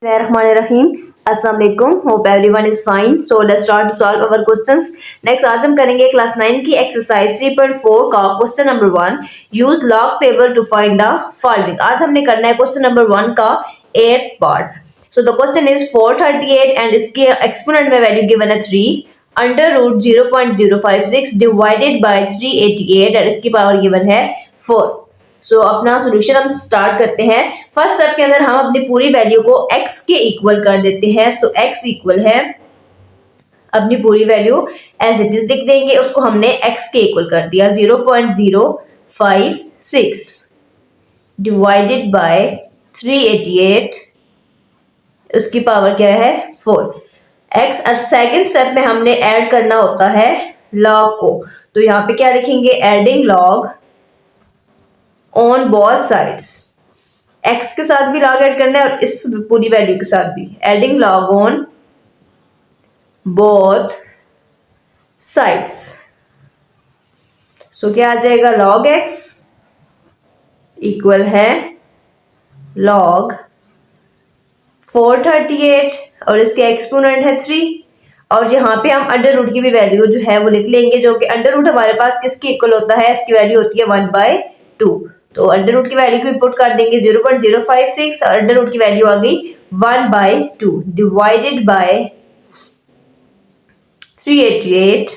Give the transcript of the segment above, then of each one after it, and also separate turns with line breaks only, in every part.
Bismillahirrahmanirrahim. Assalamu alaikum. Hope everyone is fine. So let's start to solve our questions. Next आज हम करेंगे class 9 की exercise 3.4 का question number 1. Use log table to find the following. आज हमने करना है क्वेश्चन नंबर 1 का 8th part. So the question is 438 and इसके एक्सपोनेंट में वैल्यू गिवन है 3 अंडर रूट 0.056 डिवाइडेड बाय 388 और इसकी पावर गिवन है 4. सो अपना सोल्यूशन हम स्टार्ट करते हैं. फर्स्ट स्टेप के अंदर हम अपनी पूरी वैल्यू को x के इक्वल कर देते हैं. सो x इक्वल है अपनी पूरी वैल्यू एज इट इज लिख देंगे, उसको हमने x के इक्वल कर दिया 0.056 डिवाइडेड बाय 388 उसकी पावर क्या है 4. x सेकेंड स्टेप में हमने ऐड करना होता है लॉग को, तो यहाँ पे क्या लिखेंगे adding log on both sides. x के साथ भी लॉग ऐड करना है और इस पूरी वैल्यू के साथ भी. Adding log on both sides. So क्या आ जाएगा लॉग x इक्वल है लॉग 438 और इसके एक्सपोनेंट है 3 और यहाँ पे हम अंडर रूट की भी वैल्यू जो है वो लिख लेंगे, जो कि अंडर रूट हमारे पास किसके इक्वल होता है, इसकी वैल्यू होती है 1/2. तो अंडर रूट की वैल्यू को पुट कर देंगे 0.056 और अंडर रूट की वैल्यू आ गई 1/2 डिवाइडेड बाय 388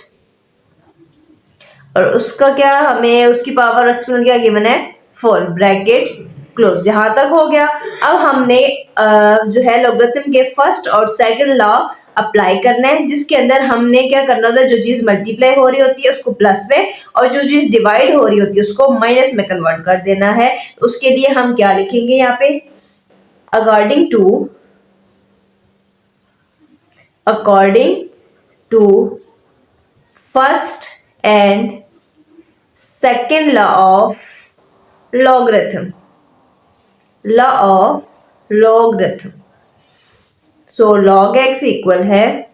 और उसका क्या हमें उसकी पावर एक्सपोनेंट क्या गिवन है 4 ब्रैकेट क्लोज. यहां तक हो गया. अब हमने जो है लॉगरिथम के फर्स्ट और सेकंड लॉ अप्लाई करना है, जिसके अंदर हमने क्या करना होता है जो चीज मल्टीप्लाई हो रही होती है उसको प्लस में और जो चीज डिवाइड हो रही होती है उसको माइनस में कन्वर्ट कर देना है. उसके लिए हम क्या लिखेंगे यहाँ पे according to first and second law of logarithm. So log x equal है,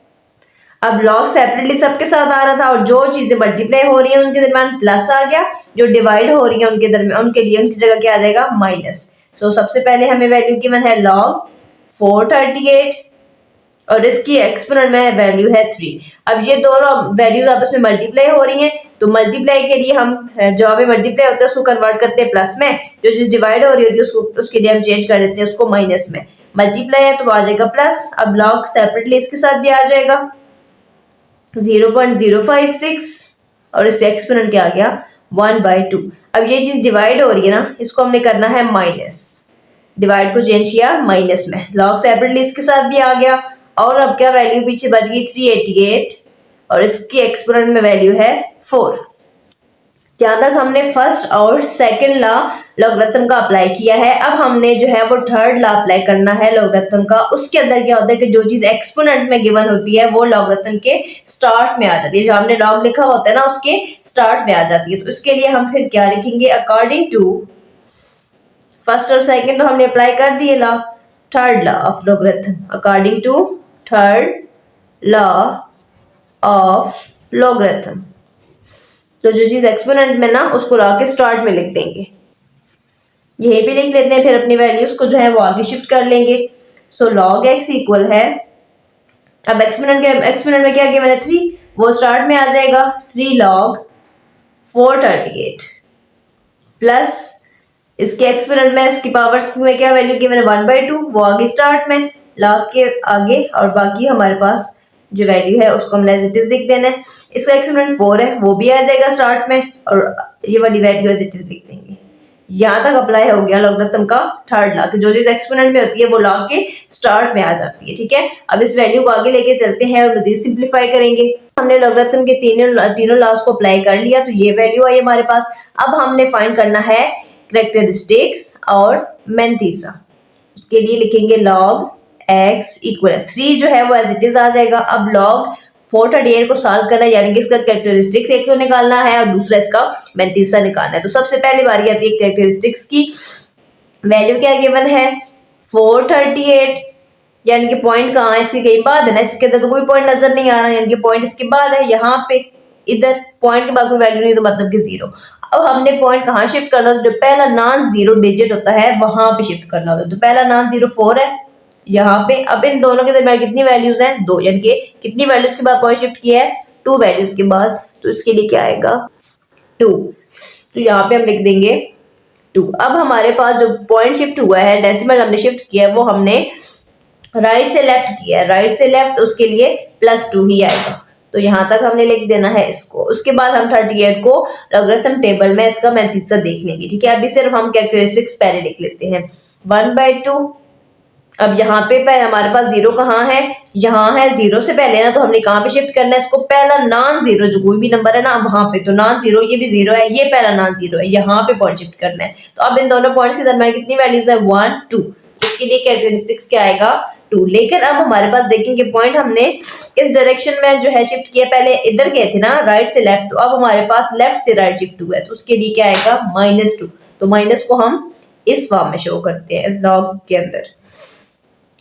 अब लॉग सेपरेटली सबके साथ आ रहा था और जो चीजें मल्टीप्लाई हो रही है उनके दरमियान प्लस आ गया, जो डिवाइड हो रही है उनके दरमियान उनके लिए उनकी जगह क्या आ जाएगा माइनस. सो सबसे पहले हमें वैल्यू गिवन है लॉग 438 और इसकी एक्सपोनेंट में वैल्यू है 3. अब ये दोनों वैल्यूज आपस में मल्टीप्लाई हो रही हैं, तो मल्टीप्लाई के लिए हम जो हमें मल्टीप्लाई होता है उसको कन्वर्ट करते हैं प्लस में, जो चीज डिवाइड हो रही होती है उसको उसके लिए हम चेंज कर देते हैं उसको माइनस में. मल्टीप्लाई है तो आ जाएगा प्लस. अब लॉग सेपरेटली इसके साथ भी आ जाएगा 0.056 और इससे एक्सपोनेंट क्या आ गया 1/2. अब ये चीज डिवाइड हो रही है ना, इसको हमने करना है माइनस. डिवाइड को चेंज किया माइनस में, लॉग सेपरेटली इसके साथ भी आ गया और अब क्या वैल्यू पीछे बच गई 388 और इसकी एक्सपोनेंट में वैल्यू है 4. जहां तक हमने फर्स्ट और सेकंड लॉ लॉगरिथम का अप्लाई किया है, अब हमने जो है वो थर्ड लॉ अप्लाई करना है लॉगरिथम का. उसके अंदर क्या होता है कि जो चीज एक्सपोनेंट में गिवन होती है वो लॉगरिथम के स्टार्ट में आ जाती है. जहां हमने लॉग लिखा होता है ना उसके स्टार्ट में आ जाती है. तो उसके लिए हम फिर क्या लिखेंगे अकॉर्डिंग टू फर्स्ट और सेकंड तो हमने अप्लाई कर दिए law. Third law of logarithm according to third law of logarithm. तो जो चीज एक्सपोनेंट में ना उसको लॉ के स्टार्ट में लिख देंगे, यहीं पे लिख लेते हैं, फिर अपनी वैल्यूज को जो है वो आगे शिफ्ट कर लेंगे. सो लॉग x इक्वल है, अब एक्सपोनेंट में क्या गिवन है 3, वो स्टार्ट में आ जाएगा 3 log 438 प्लस इसके एक्सपोनेंट में इसकी पावर्स में क्या वैल्यू गिवन है 1/2, वो आगे स्टार्ट में लॉग के आगे और बाकी हमारे पास जो वैल्यू है उसको हमने एज इट इज लिख देना है. इसका एक्सपोनेंट 4 है वो भी आ जाएगा स्टार्ट में और ये वाली वैल्यू एज इट इज लिख देंगे. यहाँ तक अप्लाई हो गया लॉगरिथम का थर्ड लॉ, जो चीज एक्सपोनेंट में होती है वो लॉग के स्टार्ट में आ जाती है. ठीक है, अब इस वैल्यू को आगे लेके चलते हैं और मजीद सिंप्लीफाई करेंगे. हमने लॉगरिथम के तीनों लॉस को अप्लाई कर लिया, तो ये वैल्यू आई हमारे पास. अब हमने फाइंड करना है कैरेक्टरिस्टिक्स और मैंथीसा. उसके लिए लिखेंगे लॉग x इक्वल 3 जो है वो एज इट इज आ जाएगा. अब लॉग 438 को सॉल्व करना है, यानी कि इसका कैरेक्टरिस्टिक्स एक तो निकालना है और दूसरा इसका मैंथीसा निकालना है. तो सबसे पहले बारी आती है कैरेक्टरिस्टिक्स की. वैल्यू क्या गिवन है 438, यानी कि पॉइंट कहाँ है इसके कहीं बाद है ना, इसके अंदर तो कोई पॉइंट नजर नहीं आ रहा है, यानी कि पॉइंट इसके बाद है यहाँ पे. इधर पॉइंट के बाद कोई वैल्यू नहीं तो मतलब कि 0. अब हमने पॉइंट कहाँ शिफ्ट करना है, जो पहला नॉन जीरो डिजिट होता है वहां पे शिफ्ट करना होता है. तो पहला नॉन जीरो 4 है, यहाँ पे अब इन दोनों के दरमियान कितनी वैल्यूज हैं, 2, यानी कि कितनी वैल्यूज के बाद पॉइंट शिफ्ट किया है, 2 वैल्यूज के बाद, तो इसके लिए क्या आएगा 2। तो यहाँ पे हम लिख देंगे 2। अब हमारे पास जो पॉइंट शिफ्ट हुआ है, डेसिमल हमने शिफ्ट किया है, वो हमने राइट से लेफ्ट किया है, राइट से लेफ्ट, उसके लिए +2 ही आएगा। तो यहाँ तक हमने लिख देना है इसको। उसके बाद हम 38 को लॉगरिथम टेबल में इसका 35 देख लेंगे, ठीक है। अभी सिर्फ हम कैरेक्टरिस्टिक्स पहले लिख लेते हैं। 1/2। अब यहाँ पे हमारे पास 0 कहाँ है, यहाँ है। 0 से पहले ना तो हमने कहाँ पे शिफ्ट करना है इसको, पहला नॉन जीरो जो कोई भी नंबर है ना वहां पे, तो नॉन जीरो, ये भी 0 है, ये पहला नॉन जीरो है, यहाँ पे पॉइंट शिफ्ट करना है। तो अब इन दोनों पॉइंट्स के दरमियान कितनी वैल्यूज है, 1 2। इसके लिए कैरेक्टरिस्टिक्स क्या आएगा, 2। लेकिन अब हमारे पास देखेंगे पॉइंट हमने इस डायरेक्शन में जो है शिफ्ट किया, पहले इधर गए थे ना राइट से लेफ्ट, तो अब हमारे पास लेफ्ट से राइट शिफ्ट हुआ है, तो उसके लिए क्या आएगा -2। तो माइनस को हम इस फॉर्म में शो करते हैं लॉग के अंदर,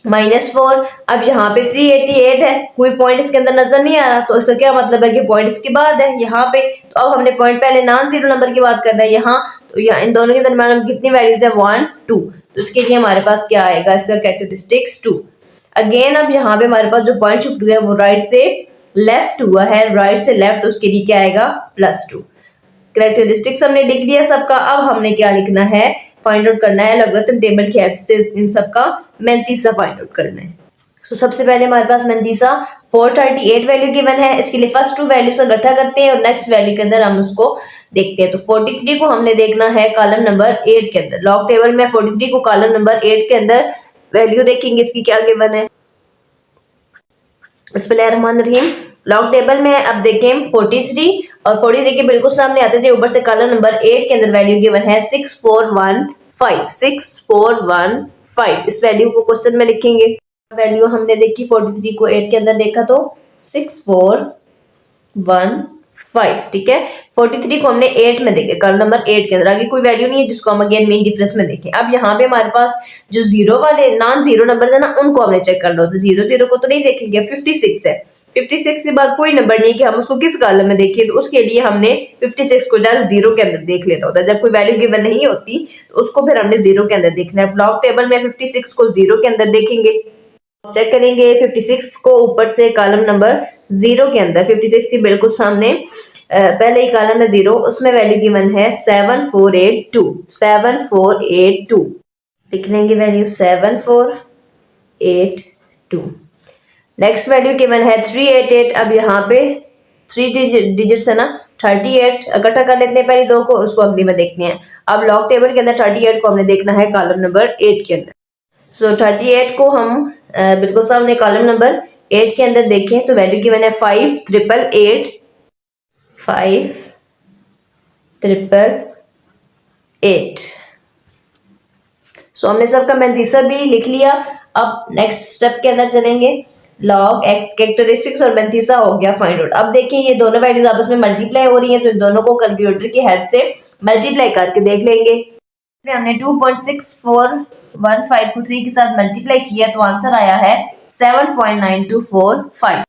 -4। अब यहाँ पे 388 है, कोई पॉइंट इसके अंदर नजर नहीं आ रहा, तो इसका क्या मतलब है कि पॉइंट इसके बाद है यहाँ पे। तो अब हमने पॉइंट पहले नॉन जीरो नंबर की बात करना है यहाँ, तो यहाँ इन दोनों के दरमियान हम कितनी वैल्यूज है, 1 2। तो इसके लिए हमारे पास क्या आएगा, इसका कैरेक्टरिस्टिक्स 2। अगेन अब यहाँ पे हमारे पास जो पॉइंट शिफ्ट हुआ है वो राइट से लेफ्ट हुआ है, राइट से लेफ्ट, तो उसके लिए क्या आएगा +2। कैरेक्टरिस्टिक्स हमने लिख दिया सबका। अब हमने क्या लिखना है, फाइंड आउट करना है लॉगरिथम टेबल की हेल्प से इन सबका 35 फाइंड आउट करना है। तो सबसे पहले हमारे पास 35 438 वैल्यू गिवन है, इसके लिए फर्स्ट 2 वैल्यू से इकट्ठा करते हैं और नेक्स्ट वैल्यू के अंदर हम उसको देखते हैं। तो 43 को हमने देखना है कॉलम नंबर 8 के अंदर, लॉग टेबल में 43 को कॉलम नंबर 8 के अंदर वैल्यू देखेंगे इसकी क्या गिवन है। बिस्मिल्लाहिर्रहमानिर्रहीम। लॉग टेबल में अब देखें 43 और 43 के बिल्कुल सामने आते थे, ऊपर से कॉलम नंबर 8 के अंदर वैल्यू गिवन है 6415 6415। इस वैल्यू को क्वेश्चन में लिखेंगे। वैल्यू हमने देखी 43 को 8 के अंदर देखा तो 6415, ठीक है। 43 को हमने 8 में देखे, कॉलम नंबर 8 के अंदर, आगे कोई वैल्यू नहीं है जिसको हम अगेन मेन डिफरेंस में देखें। अब यहाँ पे हमारे पास जो जीरो वाले नॉन जीरो नंबर है ना उनको हमने चेक कर लो, तो 00 को तो नहीं देखेंगे। 56 है, 56 के बाद कोई नंबर नहीं कि हम उसको किस कॉलम में देखें, तो उसके लिए हमने 56 को जस्ट 0 के अंदर देख लेता होता है। जब कोई वैल्यू गिवन नहीं होती तो उसको फिर हमने 0 के अंदर देखना है। ब्लॉक टेबल में 56 को 0 के अंदर देखेंगे, चेक करेंगे 56 को ऊपर से कॉलम नंबर 0 के अंदर, 56 के बिल्कुल सामने पहले ही कॉलम में 0, उसमें वैल्यू गिवन है 7482 लिख लेंगे वैल्यू 7482। नेक्स्ट वैल्यू गिवन है 388। अब यहाँ पे 3 डिजिट्स है ना, 38 इकट्ठा कर लेते हैं पहले दो को, उसको अगली में देखते हैं। अब लॉग टेबल के अंदर 38 को हमने देखना है कॉलम नंबर 8 के अंदर। सो 38 को हम बिल्कुल सामने कॉलम नंबर 8 के अंदर देखें तो वैल्यू गिवन है 5888 5888। सो हमने सबका मैंतीसा भी लिख लिया। अब नेक्स्ट स्टेप के अंदर चलेंगे, लॉग एक्स कैरेक्टरिस्टिक्स और मैंतीसा हो गया फाइंड आउट। अब देखिए ये दोनों वैल्यूज आपस में मल्टीप्लाई हो रही हैं, तो इन दोनों को कैलकुलेटर की हेल्प से मल्टीप्लाई करके देख लेंगे। हमने 2.6415 को 3 के साथ मल्टीप्लाई किया तो आंसर आया है 7.9245।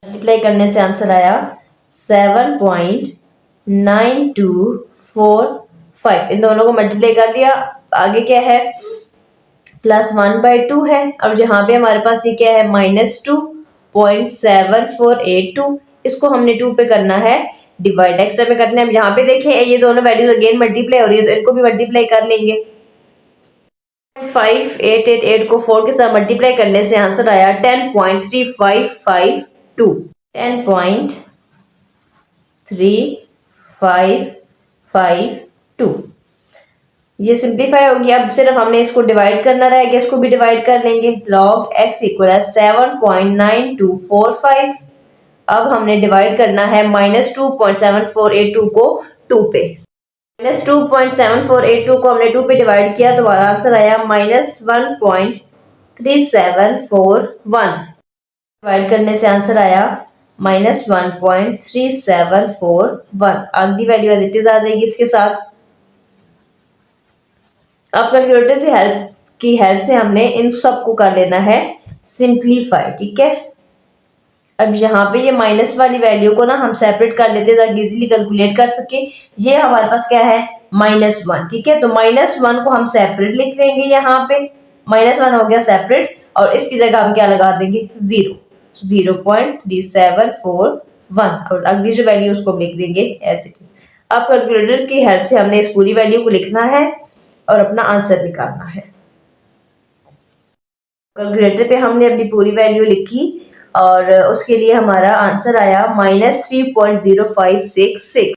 मल्टीप्लाई करने से आंसर आया 7.9245। इन दोनों को मल्टीप्लाई कर दिया, आगे क्या है +1/2 है। अब यहाँ पे हमारे पास ये क्या है -2.7482। इसको हमने 2 पे करना है डिवाइड, नेक्स्ट स्टेप में करना है। यहाँ पे देखें ये दोनों वैल्यूज अगेन मल्टीप्लाई हो रही है, तो इनको भी मल्टीप्लाई कर लेंगे। 5888 को 4 के साथ मल्टीप्लाई करने से आंसर आया 10.3552 10.3552। ये सिंप्लीफाई हो गया। अब सिर्फ हमने इसको डिवाइड करना रहेगा, इसको भी डिवाइड कर लेंगे। Log x equal 7.9245। अब हमने डिवाइड करना है -2.7482 को 2 पे। -2.7482 को हमने 2 पे डिवाइड किया तो हमारा आंसर आया -1.3741। डिवाइड करने से आंसर आया -1.3741। अगली वैल्यू एज इट इज आ जाएगी इसके साथ। अब कैलकुलेटर की हेल्प से हमने इन सब को कर लेना है सिंप्लीफाई, ठीक है। अब यहाँ पे ये माइनस वाली वैल्यू को ना हम सेपरेट कर लेते हैं ताकि इजीली कैलकुलेट कर सके। ये हमारे पास क्या है -1, ठीक है। तो -1 को हम सेपरेट लिख लेंगे, यहाँ पे -1 हो गया सेपरेट। और इसकी जगह हम क्या लगा देंगे 0, 0.3741 और अगली जो वैल्यू उसको हम लिख देंगे एज इट इज। अब कैलकुलेटर की हेल्प से हमने इस पूरी वैल्यू को लिखना है और अपना आंसर निकालना है। कैलकुलेटर पे हमने अपनी पूरी वैल्यू लिखी और उसके लिए हमारा आंसर आया -3.0566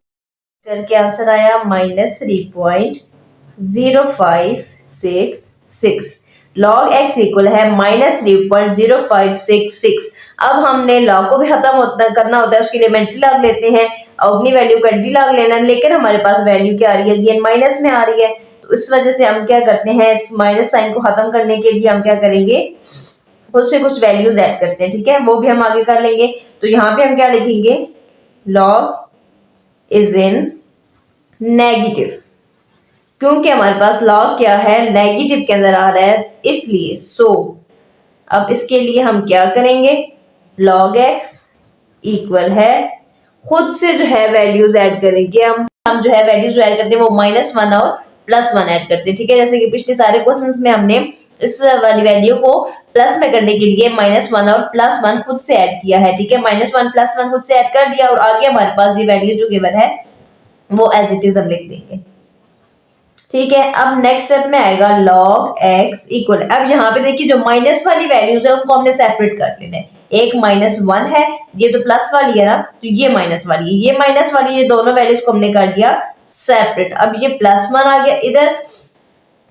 करके आंसर आया -3.0566। log x इक्वल है -3.0566। अब हमने log को भी खत्म करना होता है, उसके लिए हम एंटी लॉग लेते हैं और अपनी वैल्यू को एंटी लॉग लेना है, लेकिन हमारे पास वैल्यू क्या आ रही है, अगेन माइनस में आ रही है। तो इस वजह से हम क्या करते हैं, इस माइनस साइन को खत्म करने के लिए हम क्या करेंगे, खुद से कुछ वैल्यूज ऐड करते हैं। ठीक है, वो भी हम आगे कर लेंगे। तो यहाँ पे हम क्या लिखेंगे, log इज इन नेगेटिव, क्योंकि हमारे पास log क्या है, नेगेटिव के अंदर आ रहा है, इसलिए अब इसके लिए हम क्या करेंगे, log x इक्वल है, खुद से जो है वैल्यूज ऐड करेंगे हम जो है वैल्यूज ऐड करते हैं वो -1 और +1 ऐड करते हैं। ठीक है, जैसे कि पिछले सारे क्वेश्चंस में हमने इस वाली वैल्यू को प्लस में करने के लिए -1 और +1 खुद से ऐड किया है। ठीक है, -1 +1 खुद से ऐड कर दिया और आगे हमारे पास ये वैल्यू जो गिवन है वो एज इट इज हम लिख देंगे। ठीक है, अब नेक्स्ट स्टेप में आएगा log x इक्वल, अब यहाँ पे देखिए जो माइनस वाली वैल्यूज है उनको हमने सेपरेट कर लेना है। एक -1 है, ये तो प्लस वाली है ना, तो ये माइनस वाली है, ये माइनस वाली, ये दोनों वैल्यूज को हमने कर दिया सेपरेट। अब ये +1 आ गया इधर,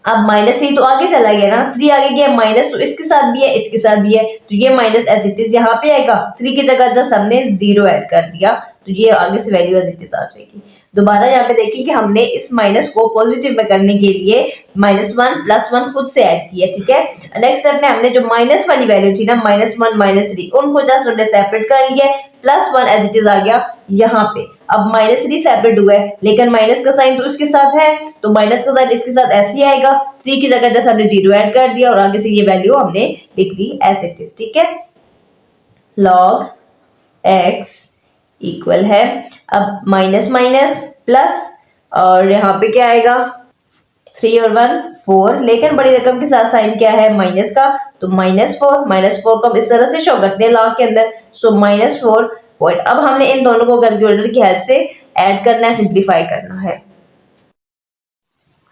अब -3 तो आगे चला गया ना, 3 आगे गया, माइनस तो इसके साथ भी है, इसके साथ भी है, तो ये माइनस एज इट इज यहाँ पे आएगा। 3 की जगह जस्ट हमने 0 ऐड कर दिया, तो ये आगे से वैल्यू एज इट इज आ जाएगी। दोबारा यहाँ पे देखिए कि हमने इस माइनस को पॉजिटिव में करने के लिए -1 +1 खुद से ऐड किया। ठीक है, नेक्स्ट स्टेप में हमने जो माइनस वाली वैल्यू थी ना, -1 -3, उनको जस्ट हमने सेपरेट कर लिया, +1 एज इट इज आ गया यहाँ पे। अब -3 सेपरेट हुआ है, लेकिन माइनस का साइन तो इसके साथ है, तो माइनस का साइन इसके साथ ऐसे ही आएगा। 3 की जगह जैसे हमने 0 ऐड कर दिया और आगे से ये वैल्यू हमने लिख दी एज इट इज। ठीक है, log x इक्वल है, अब माइनस माइनस प्लस, और यहाँ पे क्या आएगा, 3 और 1 4, लेकिन बड़ी रकम के साथ साइन क्या है, माइनस का, तो -4 को हम इस तरह से शो करते हैं log के अंदर, सो -4 पॉइंट। अब हमने इन दोनों को कैलकुलेटर की हेल्प से ऐड करना है, सिंप्लीफाई करना है।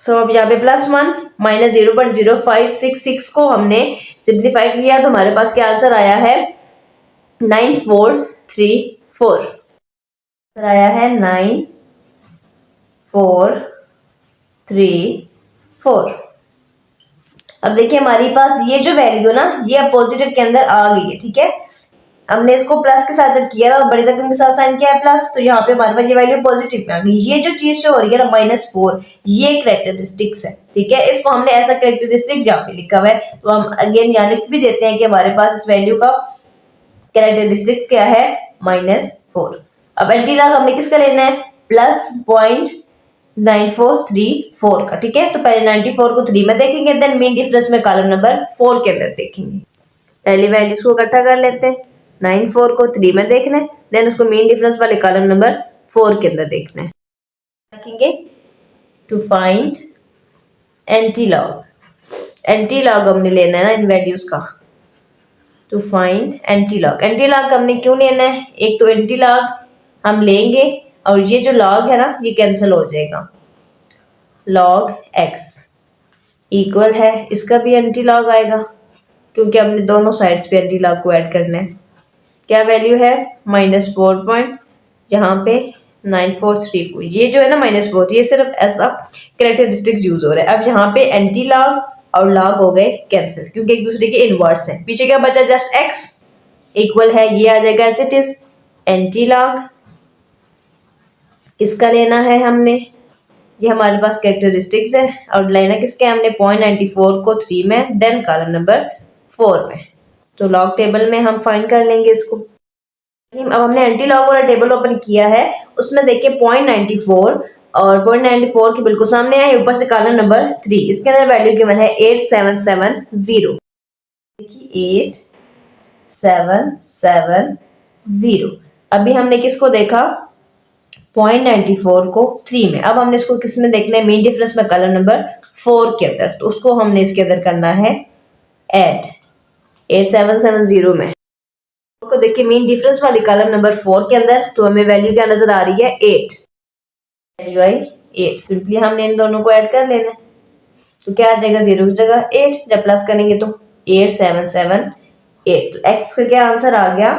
अब यहाँ पे +1 -0.0566 को हमने सिंप्लीफाई किया, तो हमारे पास क्या आंसर आया है, 9434 आया है, 9434। अब देखिए हमारे पास ये जो वैल्यू ना, ये अब पॉजिटिव के अंदर आ गई है। ठीक है, हमने इसको प्लस के साथ जब किया ना, बड़ी रकम के साथ साइन किया है प्लस, तो यहाँ पे हमारे पास ये वैल्यू पॉजिटिव में आ गई। ये जो चीज शो हो रही है ना -4, ये कैरेक्टरिस्टिक्स है। ठीक है, इसको हमने ऐसा कैरेक्टरिस्टिक यहाँ पे लिखा हुआ है, तो हम अगेन यहाँ लिख भी देते हैं कि हमारे पास इस वैल्यू का कैरेक्टरिस्टिक्स क्या है, -4। अब एंटी लॉग हमने किसका लेना है, +0.9434 का। ठीक है, तो पहले 94 को 3 में देखेंगे, देन मीन डिफरेंस में कॉलम नंबर 4 के अंदर देखेंगे। पहली वैल्यूज को इकट्ठा कर लेते हैं, 94 को 3 में देखना है, देन उसको मीन डिफरेंस वाले कॉलम नंबर 4 के अंदर देखना है। रखेंगे टू फाइंड एंटी लॉग हमने लेना है ना इन वैल्यूज का, टू फाइंड एंटी लॉग हमने क्यों लेना है, एक तो एंटी लॉग हम लेंगे और ये जो लॉग है ना, ये कैंसिल हो जाएगा। log x इक्वल है, इसका भी एंटी लॉग आएगा, क्योंकि हमने दोनों साइड्स पे एंटी लॉग को ऐड करना है। क्या वैल्यू है, -4 पॉइंट, यहाँ पे 9434, ये जो है ना -4, ये सिर्फ ऐसा कैरेक्टरिस्टिक्स यूज हो रहा है। अब यहाँ पे एंटी लॉग और लॉग हो गए कैंसिल, क्योंकि एक दूसरे के इनवर्स हैं। पीछे क्या बचा, जस्ट x इक्वल है, ये आ जाएगा as it is. Antilog इसका लेना है हमने, ये हमारे पास कैरेक्टरिस्टिक्स है, और लेना किसके, हमने 0.94 को 3 में, देन कॉलम नंबर 4 में। तो लॉग टेबल में हम फाइंड कर लेंगे इसको। अब हमने एंटी लॉग वाला टेबल ओपन किया है, उसमें देखिए 0.94 और 0.94 के बिल्कुल सामने है, ऊपर से कॉलम नंबर 3, इसके अंदर वैल्यू गिवन है 8770। देखिए 8770। अभी हमने किसको देखा, 0.94 को 3 में। अब हमने इसको किस में देखना है, मेन डिफरेंस में कॉलम नंबर 4 के अंदर, तो उसको हमने इसके अंदर करना है ऐड। 8770 में को देखिए मेन डिफरेंस वाली कॉलम नंबर 4 के अंदर तो हमें वैल्यू क्या नजर आ रही है 8, वैल्यू आई 8। सिंपली हमने इन दोनों को ऐड कर लेना है तो क्या आ जाएगा 0 की जगह 8, जब प्लस करेंगे तो 8778। तो x का क्या आंसर आ गया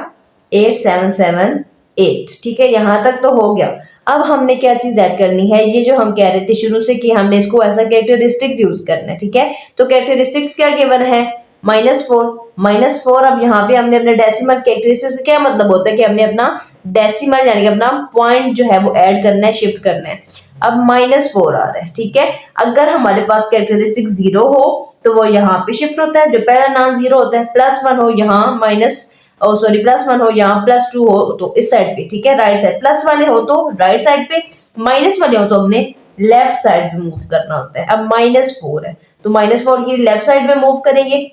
8778। ठीक है, यहां तक तो हो गया। अब हमने क्या चीज ऐड करनी है, ये जो हम कह रहे थे शुरू से कि हमने इसको ऐसा कैरेक्टरिस्टिक यूज करना है। ठीक है, तो कैरेक्टरिस्टिक्स क्या गिवन है -4। अब यहाँ पे हमने अपने डेसिमल कैरेक्टरिस्टिक्स का क्या मतलब होता है कि हमने अपना डेसिमल यानी कि अपना पॉइंट जो है वो ऐड करना है, शिफ्ट करना है। अब -4 आ रहा है। ठीक है, अगर हमारे पास कैरेक्टरिस्टिक 0 हो तो वो यहाँ पे शिफ्ट होता है, जो पहला नाम 0 होता है। +1 हो यहाँ +1 हो यहाँ +2 हो तो इस साइड पे। ठीक है, राइट साइड प्लस वाले हो तो राइट साइड पे, माइनस वाले हो तो हमने लेफ्ट साइड पे मूव करना होता है। अब -4 है तो -4 की लेफ्ट साइड में मूव करेंगे।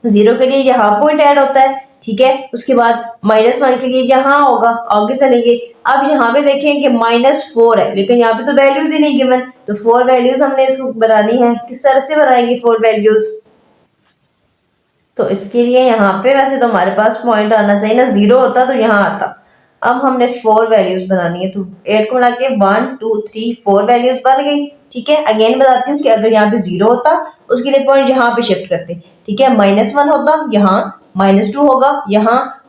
0 के लिए यहाँ पॉइंट ऐड होता है। ठीक है, उसके बाद -1 के लिए यहाँ होगा, आगे चलेंगे। अब यहाँ पे देखें कि -4 है लेकिन यहाँ पे तो वैल्यूज ही नहीं गिवन, तो 4 वैल्यूज हमने इसको बनानी है। किस तरह से बनाएंगे 4 वैल्यूज, तो इसके लिए यहाँ पे वैसे तो हमारे पास पॉइंट आना चाहिए ना, 0 होता तो यहाँ आता। अब हमने 4 वैल्यूज बनानी है तो 8 को मिला के 1 2 3 4 वैल्यूज बन गई। ठीक है, अगेन बताती हूँ कि अगर यहाँ पे 0 होता उसके लिए पॉइंट यहाँ पे शिफ्ट करते। ठीक है, -1 होता यहाँ, -2 होगा यहाँ,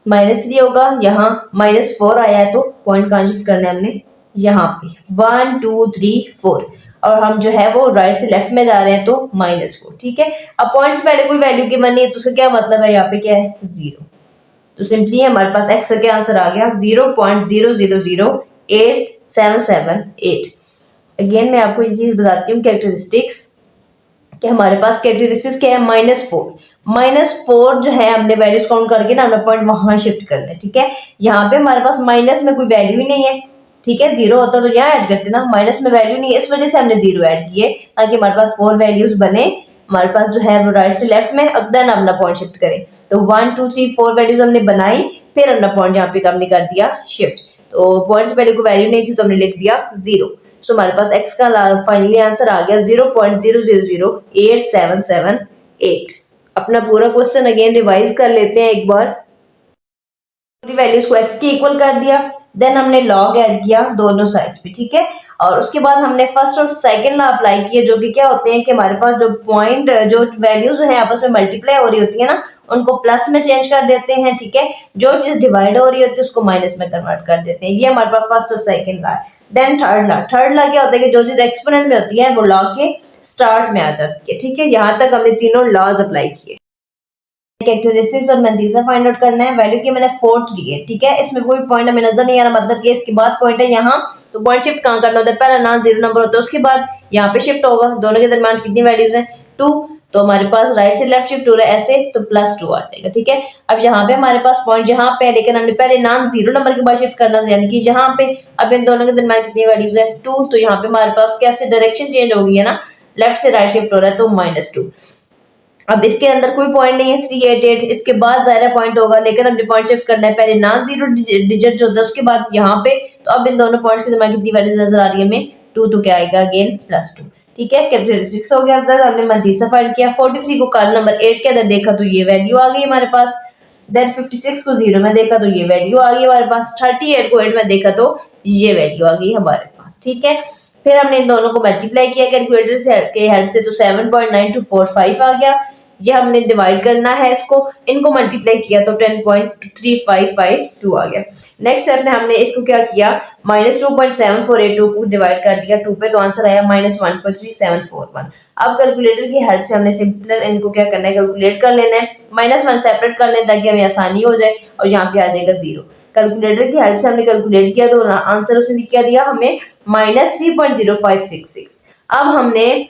-3 होगा यहाँ, -4 आया है तो पॉइंट कहाँ शिफ्ट करना है हमने, यहाँ पे 1 2 3 4। और हम जो है वो राइट से लेफ्ट में जा रहे हैं तो -4। ठीक है, अब पॉइंट्स पहले कोई वैल्यू की बनी है तो उसका क्या मतलब है, यहाँ पे क्या है 0। तो सिंपली हमारे पास x का क्या आंसर आ गया 0.00087778। अगेन मैं आपको ये चीज बताती हूँ कैरेक्टरिस्टिक्स कि हमारे पास कैरेक्टरिस्टिक्स क्या है -4 जो है हमने वैल्यूज काउंट करके ना हमने पॉइंट वहां शिफ्ट करना है। ठीक है, यहाँ पे हमारे पास माइनस में कोई वैल्यू ही नहीं है। ठीक है, 0 होता तो यहाँ ऐड करते ना, माइनस में वैल्यू नहीं है इस वजह से हमने 0 ऐड किए ताकि हमारे पास 4 वैल्यूज बने। हमारे पास जो है वो राइट से लेफ्ट में, अब देन अपना पॉइंट शिफ्ट करें। तो 1 2 3 4 वैल्यूज हमने बनाई, फिर अपना पॉइंट यहाँ पे हमने कर दिया शिफ्ट। तो पॉइंट से पहले कोई वैल्यू नहीं थी तो हमने लिख दिया 0। सो हमारे पास x का फाइनली आंसर आ गया 0.00087778। अपना पूरा क्वेश्चन अगेन रिवाइज कर लेते हैं एक बार। पूरी वैल्यूज को x के इक्वल कर दिया, देन हमने लॉग ऐड किया दोनों साइड्स पे। ठीक है, और उसके बाद हमने फर्स्ट और सेकंड लॉ अप्लाई किए जो कि क्या होते हैं कि हमारे पास जो पॉइंट जो वैल्यूज हैं आपस में मल्टीप्लाई हो रही होती है ना, उनको प्लस में चेंज कर देते हैं। ठीक है, जो चीज डिवाइड हो रही होती है उसको माइनस में कन्वर्ट कर देते हैं। ये हमारे पास फर्स्ट और सेकंड लॉ है। देन थर्ड लॉ क्या होता है कि जो चीज एक्सपोनेंट में होती है वो लॉ के स्टार्ट में आ जाती है। ठीक है, यहाँ तक हमने तीनों लॉज अप्लाई किए। कैरेक्टरिस्टिक्स और मंतीसा फाइंड आउट करना है। वैल्यू की मैंने 4 ली है। ठीक है, इसमें कोई पॉइंट हमें नजर नहीं आ रहा, मतलब कि इसके बाद पॉइंट है यहाँ, तो पॉइंट शिफ्ट कहाँ करना होता है, पहला नाम 0 नंबर होता है उसके बाद यहाँ पे शिफ्ट होगा। दोनों के दरमियान कितनी वैल्यूज है 2, तो हमारे पास राइट से लेफ्ट शिफ्ट हो रहा है ऐसे, तो +2 आ जाएगा। ठीक है, अब यहाँ पे हमारे पास पॉइंट यहाँ पे है लेकिन हमने पहले नाम 0 नंबर के बाद शिफ्ट करना है, यानी कि यहाँ पे अब इन दोनों के दरमियान कितनी वैल्यूज है 2, तो यहाँ पे हमारे पास कैसे डायरेक्शन चेंज हो गई है ना, लेफ्ट से राइट शिफ्ट हो रहा है तो -2। अब इसके अंदर कोई पॉइंट नहीं है 388, इसके बाद ज़ाहिर पॉइंट होगा लेकिन हमने पॉइंट शिफ्ट करना है पहले नॉन जीरो डिजिट जो होता है उसके बाद यहाँ पे। तो अब इन दोनों पॉइंट्स के दरमियान कितनी वैल्यू नजर आ रही है हमें 2, तो क्या आएगा अगेन +2। ठीक है, कैरेक्टरिस्टिक्स हो गया अंदर, हमने मंतीसा फाइंड किया। 43 को कॉलम नंबर 8 के अंदर देखा तो ये वैल्यू आ गई हमारे पास। देन 56 को 0 में देखा तो ये वैल्यू आ गई हमारे पास। 38 को 8 में देखा तो ये वैल्यू आ गई हमारे पास। ठीक है, फिर हमने इन दोनों को मल्टीप्लाई किया कैलकुलेटर के हेल्प से, तो 7.9245 आ गया। ये हमने डिवाइड करना है इसको, इनको मल्टीप्लाई किया तो 10.3552 आ गया। नेक्स्ट स्टेप में हमने इसको क्या किया, -2.7482 को डिवाइड कर दिया 2 पे, तो आंसर आया -1.3741। अब कैलकुलेटर की हेल्प से हमने सिंपल इनको क्या करना है, कैलकुलेट कर लेना है। -1 सेपरेट कर लें ताकि हमें आसानी हो जाए, और यहाँ पे आ जाएगा 0। कैलकुलेटर की हेल्प से हमने कैलकुलेट किया तो आंसर उसने क्या दिया हमें -3.0566। अब हमने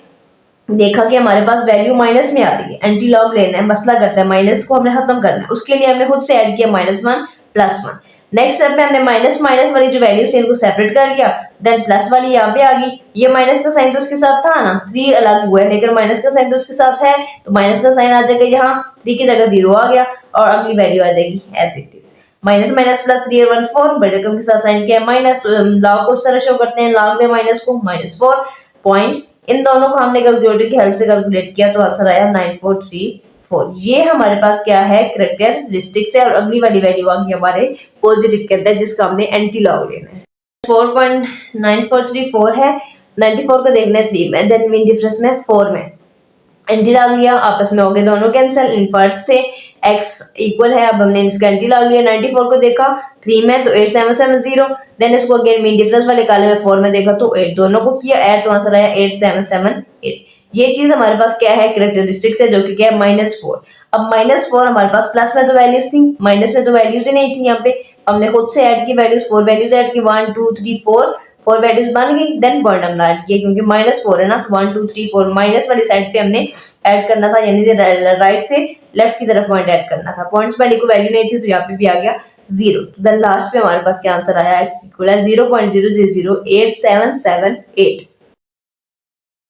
देखा कि हमारे पास वैल्यू माइनस में आ रही है, एंटी लॉग लेना है, मसला करता है, माइनस को हमने खत्म करना है, उसके लिए हमने खुद से ऐड किया -1 +1। नेक्स्ट स्टेप में हमने माइनस वाली जो वैल्यूज थी इनको सेपरेट कर लिया, देन प्लस वाली यहाँ पे आ गई। ये माइनस का साइन तो उसके साथ था ना, 3 अलग हुआ है लेकिन माइनस का साइन तो उसके साथ है, तो माइनस का साइन आ जाएगा यहाँ, 3 की जगह 0 आ गया और अगली वैल्यू आ जाएगी as it is. Minus minus +3 और 1 4, बड़े रकम के साथ साइन किया माइनस, लॉग को उस तरह शो करते हैं, लॉग में माइनस को -4 पॉइंट। इन दोनों को हमने कैलकुलेटर की हेल्प से कैलकुलेट किया तो आंसर आया 9434। 4। ये हमारे पास क्या है, कैरेक्टरिस्टिक्स है। और अगली वाली वैल्यू आ गई हमारे पॉजिटिव के अंदर, जिसका हमने एंटी लॉग लेना है। 4.9434 है, 94 को देखना है 3 में, देन मीन डिफरेंस में 4 में एंटी लॉग लिया, आपस में हो गए दोनों कैंसिल, इनवर्स थे, x इक्वल है, अब हमने इसका एंटी लॉग लिया, 94 को देखा 3 में तो 8770, देन इसको अगेन मीन डिफरेंस वाले कॉलम में 4 में देखा तो 8, दोनों को किया ऐड तो आंसर आया 8778। ये चीज हमारे पास क्या है, कैरेक्टरिस्टिक्स है, जो कि क्या है -4। अब -4 हमारे पास प्लस में तो वैल्यूज थी, माइनस में तो वैल्यूज ही नहीं थी। यहाँ पे हमने खुद से ऐड की वैल्यूज, 4 वैल्यूज ऐड की, 1 2 3 4 वैल्यूज बन गई, देन पॉइंट हमने ऐड किया, क्योंकि -4 है ना, तो 1 2 3 4 माइनस वाली साइड पे हमने ऐड करना था, यानी राइट से लेफ्ट की तरफ पॉइंट ऐड करना था। पॉइंट्स पहले को वैल्यू नहीं थी तो यहाँ पे भी आ गया 0। देन लास्ट पे हमारे पास क्या आंसर आया, x इक्वल है 0.00087778।